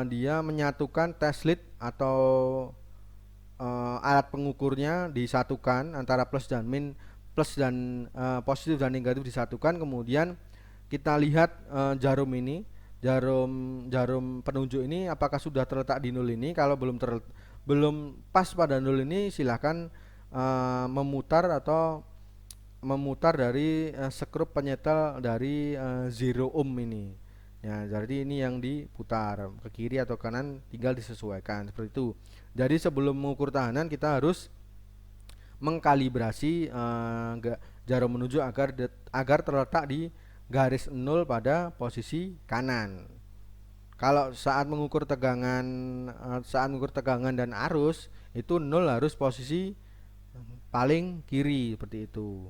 [SPEAKER 1] dia menyatukan test lead atau alat pengukurnya disatukan antara plus dan positif dan negatif disatukan. Kemudian kita lihat jarum penunjuk ini apakah sudah terletak di 0 ini. Kalau belum pas pada 0 ini, silahkan memutar dari skrup penyetel dari 0 ohm ini. Ya, jadi ini yang diputar ke kiri atau kanan tinggal disesuaikan seperti itu. Jadi sebelum mengukur tahanan kita harus mengkalibrasi jarum menunjuk agar terletak di garis 0 pada posisi kanan. Kalau saat mengukur tegangan dan arus itu 0 harus posisi paling kiri seperti itu.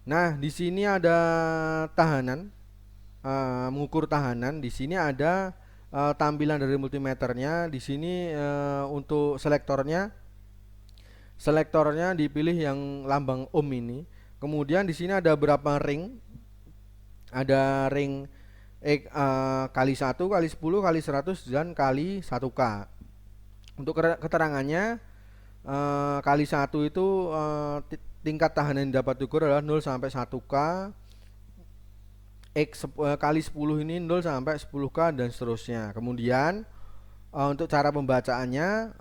[SPEAKER 1] Nah, di sini ada tahanan. Mengukur tahanan di sini ada tampilan dari multimeternya. Di sini untuk selektornya dipilih yang lambang ohm ini. Kemudian di sini ada berapa ring? Ada ring kali 1, kali 10, kali 100 dan kali 1K. Untuk keterangannya kali 1 itu tingkat tahanan yang dapat diukur adalah 0 sampai 1K. Kali 10 ini 0 sampai 10K dan seterusnya. Kemudian untuk cara pembacaannya,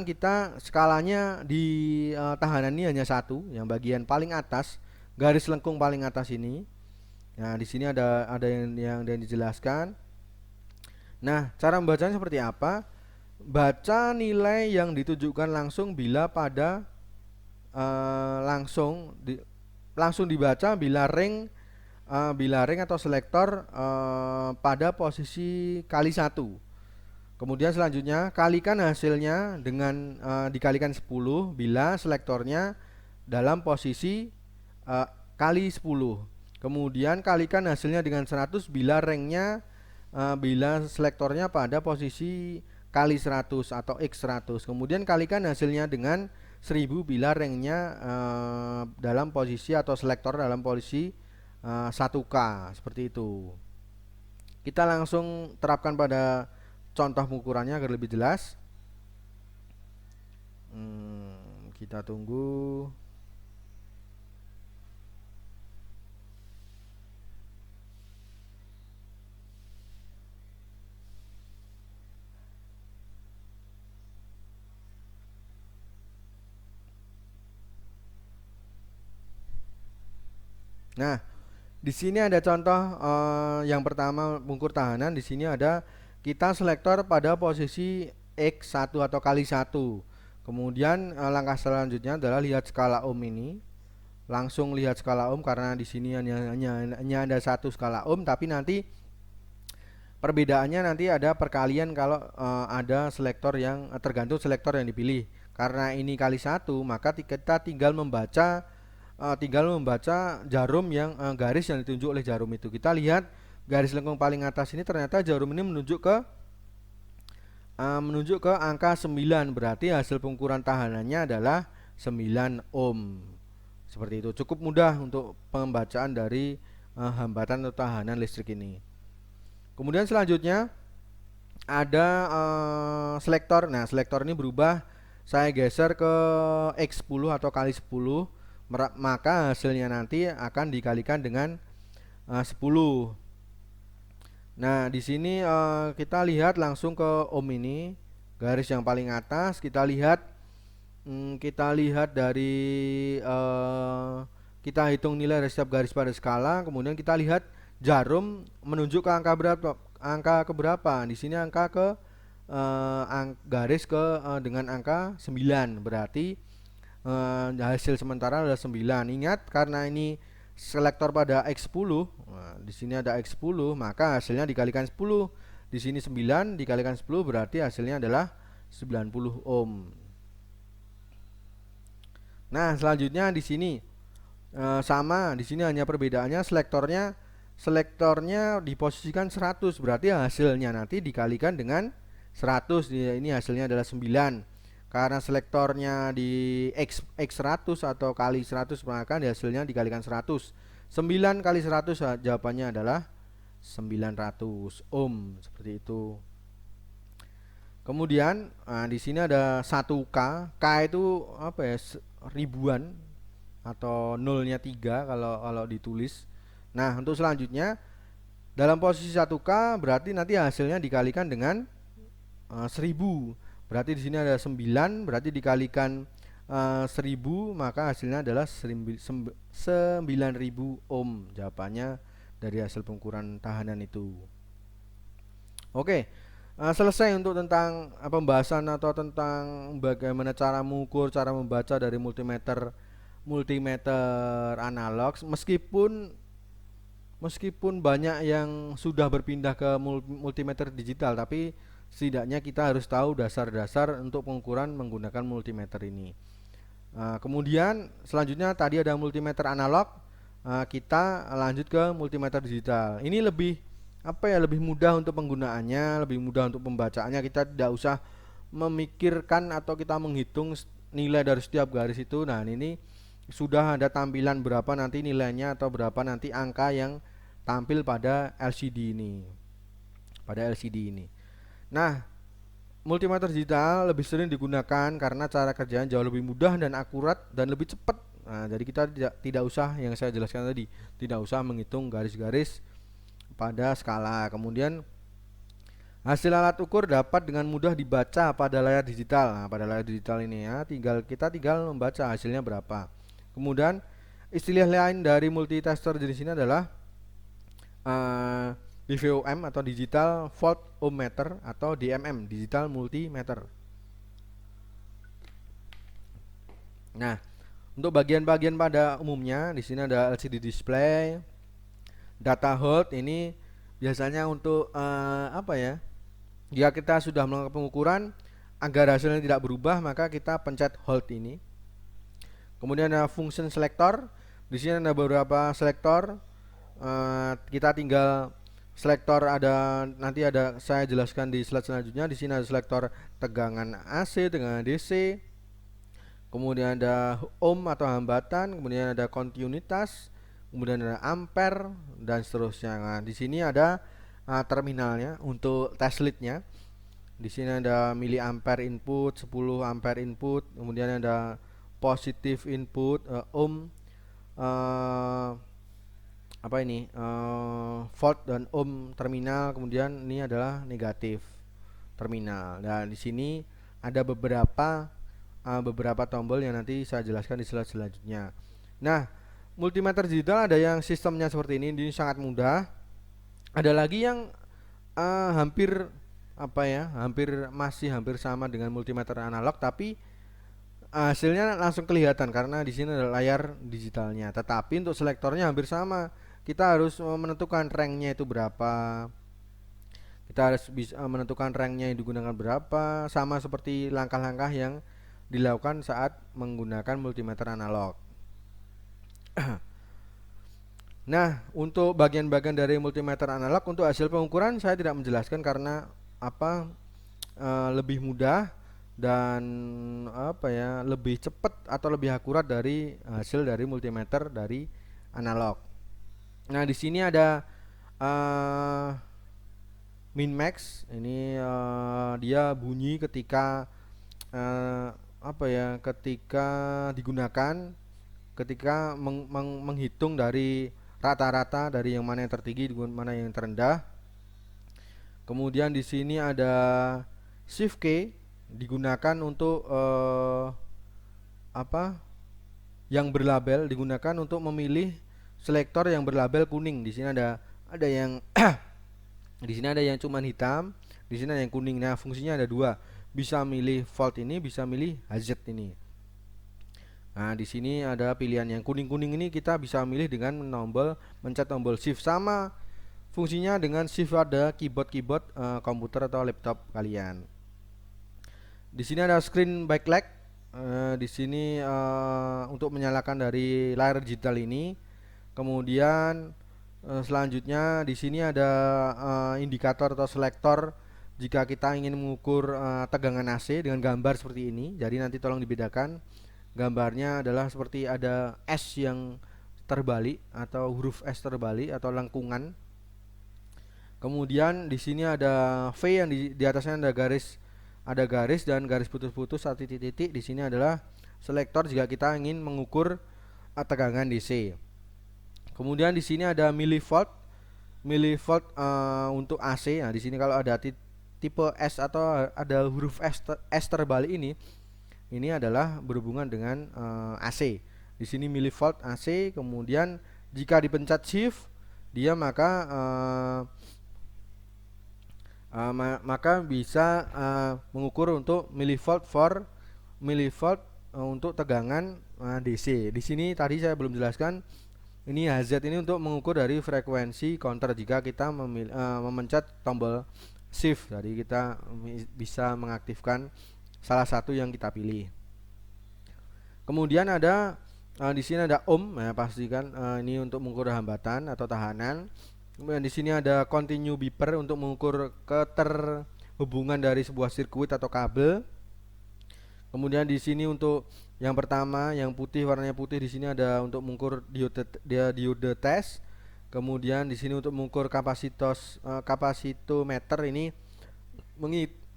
[SPEAKER 1] kita skalanya di tahanan ini hanya 1, yang bagian paling atas, garis lengkung paling atas ini. Nah, di sini ada yang dijelaskan. Nah, cara membacanya seperti apa? Baca nilai yang ditujukan langsung bila pada langsung dibaca bila ring atau selektor pada posisi kali 1. Kemudian selanjutnya kalikan hasilnya dikalikan 10 bila selektornya dalam posisi kali 10. Kemudian kalikan hasilnya dengan 100 bila ranknya bila selektornya pada posisi kali 100 atau X 100. Kemudian kalikan hasilnya dengan 1000 bila ranknya dalam posisi atau selektor dalam posisi 1K, seperti itu. Kita langsung terapkan pada contoh pengukurannya agar lebih jelas. Kita tunggu. Nah, di sini ada contoh yang pertama mengukur tahanan. Di sini ada kita selektor pada posisi X1 atau kali 1. Kemudian langkah selanjutnya adalah lihat skala ohm ini. Langsung lihat skala ohm karena di sini hanya ada satu skala ohm, tapi nanti perbedaannya nanti ada perkalian kalau ada selektor yang tergantung selektor yang dipilih. Karena ini kali 1, maka kita tinggal membaca jarum yang garis yang ditunjuk oleh jarum itu. Kita lihat garis lengkung paling atas ini ternyata jarum ini menunjuk ke angka 9, berarti hasil pengukuran tahanannya adalah 9 ohm. Seperti itu. Cukup mudah untuk pembacaan dari hambatan atau tahanan listrik ini. Kemudian selanjutnya ada selektor. Nah, selektor ini berubah. Saya geser ke X10 atau kali 10, maka hasilnya nanti akan dikalikan dengan 10. Nah, di sini kita lihat langsung ke ohm ini, garis yang paling atas. Kita lihat dari kita hitung nilai dari setiap garis pada skala. Kemudian kita lihat jarum menunjuk ke angka keberapa. Di sini angka ke garis dengan angka 9, berarti hasil sementara adalah 9. Ingat, karena ini selektor pada X10, di sini ada X10, maka hasilnya dikalikan 10. Di sini 9 dikalikan 10 berarti hasilnya adalah 90 ohm. Nah, selanjutnya di sini sama, di sini hanya perbedaannya selektornya diposisikan 100, berarti hasilnya nanti dikalikan dengan 100. Ini hasilnya adalah 9. Karena selektornya di X100 atau kali 100, maka hasilnya dikalikan 100. 9 kali 100 jawabannya adalah 900 ohm, seperti itu. Kemudian di sini ada 1K. K itu apa ya? Ribuan atau nolnya 3 kalau ditulis. Nah, untuk selanjutnya dalam posisi 1K berarti nanti hasilnya dikalikan dengan 1000. Berarti di sini ada 9, berarti dikalikan 1000, maka hasilnya adalah 9000 ohm. Jawabannya dari hasil pengukuran tahanan itu. Oke, selesai untuk tentang pembahasan atau tentang bagaimana cara mengukur, cara membaca dari multimeter analog. Meskipun banyak yang sudah berpindah ke multimeter digital, tapi setidaknya kita harus tahu dasar-dasar untuk pengukuran menggunakan multimeter ini. Kemudian selanjutnya tadi ada multimeter analog, kita lanjut ke multimeter digital. Ini lebih mudah untuk penggunaannya, lebih mudah untuk pembacaannya. Kita tidak usah memikirkan atau kita menghitung nilai dari setiap garis itu. Nah, ini sudah ada tampilan berapa nanti nilainya atau berapa nanti angka yang tampil pada LCD ini. Nah, multimeter digital lebih sering digunakan karena cara kerjanya jauh lebih mudah dan akurat dan lebih cepat. Nah, jadi kita tidak usah, yang saya jelaskan tadi, tidak usah menghitung garis-garis pada skala. Kemudian hasil alat ukur dapat dengan mudah dibaca pada layar digital. Nah, pada layar digital ini ya, kita tinggal membaca hasilnya berapa. Kemudian istilah lain dari multitester jenis ini adalah DVOM atau Digital Voltmeter atau DMM, Digital Multimeter. Nah, untuk bagian-bagian pada umumnya di sini ada LCD display, data hold. Ini biasanya untuk jika kita sudah melakukan pengukuran agar hasilnya tidak berubah, maka kita pencet hold ini. Kemudian ada function selector. Di sini ada beberapa selektor. Kita tinggal selektor, ada nanti ada saya jelaskan di slide selanjutnya. Di sini ada selektor tegangan AC, tegangan DC, kemudian ada ohm atau hambatan, kemudian ada kontinuitas, kemudian ada ampere dan seterusnya. Nah, di sini ada terminalnya untuk test leadnya. Di sini ada miliampere input, 10 ampere input, kemudian ada positif input, ohm, apa ini, volt dan ohm terminal, kemudian ini adalah negatif terminal. Dan di sini ada beberapa tombol yang nanti saya jelaskan di slide selanjutnya. Nah, multimeter digital ada yang sistemnya seperti ini sangat mudah. Ada lagi yang hampir hampir sama dengan multimeter analog, tapi hasilnya langsung kelihatan karena di sini ada layar digitalnya. Tetapi untuk selektornya hampir sama. Kita harus menentukan ranknya itu berapa. Kita harus bisa menentukan ranknya yang digunakan berapa, sama seperti langkah-langkah yang dilakukan saat menggunakan multimeter analog. Nah, untuk bagian-bagian dari multimeter analog untuk hasil pengukuran saya tidak menjelaskan karena lebih mudah dan lebih cepat atau lebih akurat dari hasil dari multimeter dari analog. Nah, di sini ada min max. Ini dia bunyi ketika ketika digunakan, ketika menghitung dari rata-rata dari yang mana yang tertinggi dengan mana yang terendah. Kemudian di sini ada shift key digunakan untuk yang berlabel, digunakan untuk memilih selektor yang berlabel kuning. Di sini ada yang di sini ada yang cuman hitam, di sini ada yang kuning. Nah, fungsinya ada dua. Bisa milih volt ini, bisa milih HZ ini. Nah, di sini ada pilihan yang kuning-kuning ini kita bisa milih dengan mencet tombol shift. Sama fungsinya dengan shift ada keyboard komputer atau laptop kalian. Di sini ada screen backlight. Di sini untuk menyalakan dari layar digital ini. Kemudian selanjutnya di sini ada indikator atau selektor jika kita ingin mengukur tegangan AC dengan gambar seperti ini. Jadi nanti tolong dibedakan. Gambarnya adalah seperti ada S yang terbalik atau huruf S terbalik atau lengkungan. Kemudian di sini ada V yang di atasnya ada garis dan garis putus-putus atau titik-titik. Di sini adalah selektor jika kita ingin mengukur tegangan DC. Kemudian di sini ada milivolt untuk AC. Nah, di sini kalau ada tipe S atau ada huruf S terbalik ini adalah berhubungan dengan AC. Di sini milivolt AC. Kemudian jika dipencet shift, dia maka bisa mengukur untuk milivolt untuk tegangan DC. Di sini tadi saya belum jelaskan. Ini HZ ini untuk mengukur dari frekuensi counter jika kita memencet tombol shift. Jadi kita bisa mengaktifkan salah satu yang kita pilih. Kemudian ada di sini ada ohm, ya pastikan ini untuk mengukur hambatan atau tahanan. Kemudian di sini ada continue beeper untuk mengukur keterhubungan dari sebuah sirkuit atau kabel. Kemudian di sini untuk yang pertama yang putih, warnanya putih, di sini ada untuk mengukur diode test. Kemudian di sini untuk mengukur kapasitometer ini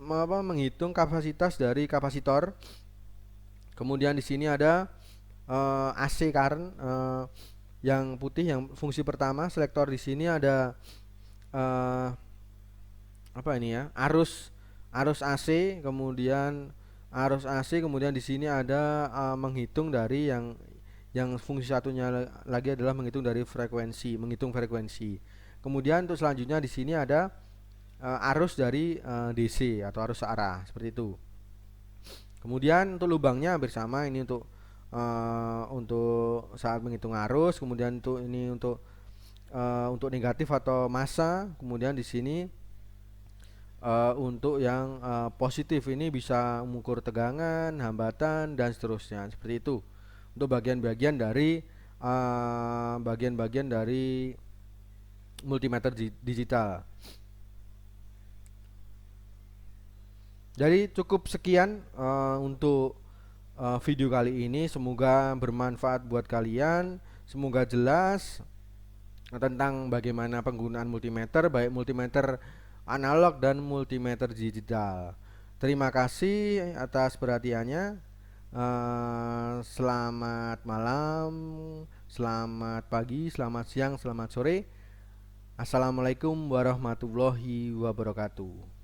[SPEAKER 1] menghitung kapasitas dari kapasitor. Kemudian di sini ada AC current yang putih yang fungsi pertama selektor. Di sini ada arus AC, kemudian kemudian di sini ada menghitung dari yang fungsi satunya lagi adalah menghitung frekuensi. Kemudian untuk selanjutnya di sini ada arus dari DC atau arus searah seperti itu. Kemudian untuk lubangnya bersama ini untuk saat menghitung arus. Kemudian untuk negatif atau massa. Kemudian di sini untuk yang positif ini bisa mengukur tegangan, hambatan dan seterusnya seperti itu. Untuk bagian-bagian dari bagian-bagian dari multimeter digital. Jadi cukup sekian untuk video kali ini. Semoga bermanfaat buat kalian. Semoga jelas tentang bagaimana penggunaan multimeter, baik multimeter analog dan multimeter digital. Terima kasih atas perhatiannya. Selamat malam, selamat pagi, selamat siang, selamat sore. Assalamualaikum warahmatullahi wabarakatuh.